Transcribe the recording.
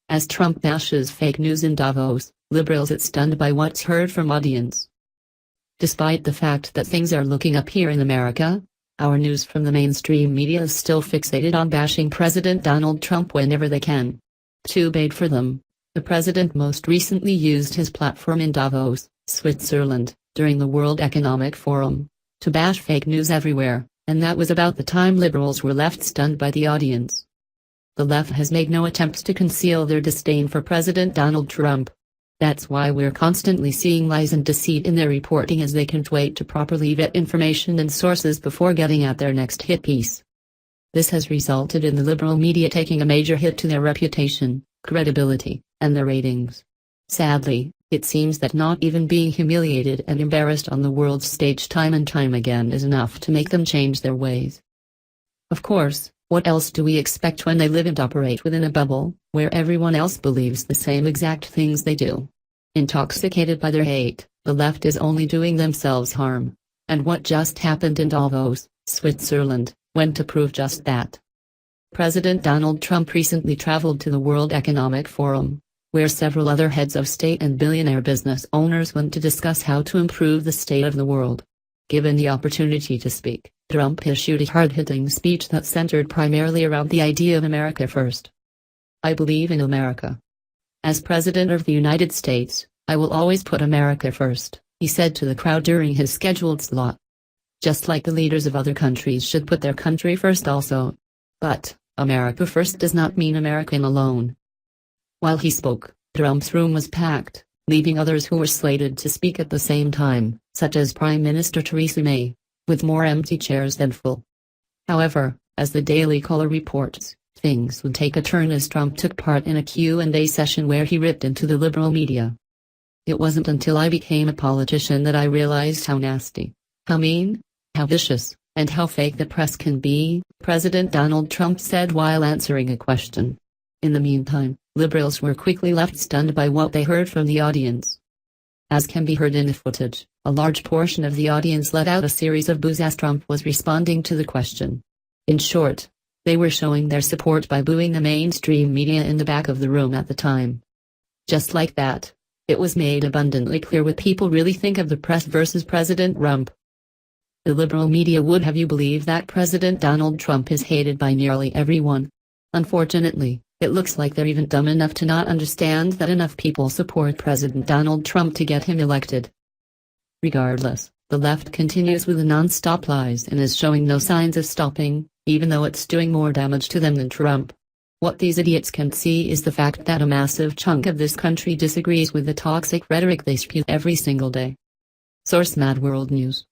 As Trump bashes fake news in Davos, liberals are stunned by what's heard from audience. Despite the fact that things are looking up here in America, our news from the mainstream media is still fixated on bashing President Donald Trump whenever they can. Too bad for them. The president most recently used his platform in Davos, Switzerland, during the World Economic Forum, to bash fake news everywhere, and that was about the time liberals were left stunned by the audience. The left has made no attempts to conceal their disdain for President Donald Trump. That's why we're constantly seeing lies and deceit in their reporting, as they can't wait to properly vet information and sources before getting at their next hit piece. This has resulted in the liberal media taking a major hit to their reputation, credibility, and their ratings. Sadly, it seems that not even being humiliated and embarrassed on the world stage time and time again is enough to make them change their ways. Of course, what else do we expect when they live and operate within a bubble, where everyone else believes the same exact things they do? Intoxicated by their hate, the left is only doing themselves harm. And what just happened in Davos, Switzerland, went to prove just that. President Donald Trump recently traveled to the World Economic Forum, where several other heads of state and billionaire business owners went to discuss how to improve the state of the world. Given the opportunity to speak, Trump issued a hard-hitting speech that centered primarily around the idea of America first. "I believe in America. As President of the United States, I will always put America first," he said to the crowd during his scheduled slot. Just like the leaders of other countries should put their country first also. But, America first does not mean American alone. While he spoke, Trump's room was packed, leaving others who were slated to speak at the same time, such as Prime Minister Theresa May, with more empty chairs than full. However, as the Daily Caller reports, things would take a turn as Trump took part in a Q&A session where he ripped into the liberal media. "It wasn't until I became a politician that I realized how nasty, how mean, how vicious, and how fake the press can be," President Donald Trump said while answering a question. In the meantime, liberals were quickly left stunned by what they heard from the audience. As can be heard in the footage, a large portion of the audience let out a series of boos as Trump was responding to the question. In short, they were showing their support by booing the mainstream media in the back of the room at the time. Just like that, it was made abundantly clear what people really think of the press versus President Trump. The liberal media would have you believe that President Donald Trump is hated by nearly everyone. Unfortunately, it looks like they're even dumb enough to not understand that enough people support President Donald Trump to get him elected. Regardless, the left continues with the non-stop lies and is showing no signs of stopping, even though it's doing more damage to them than Trump. What these idiots can't see is the fact that a massive chunk of this country disagrees with the toxic rhetoric they spew every single day. Source: Mad World News.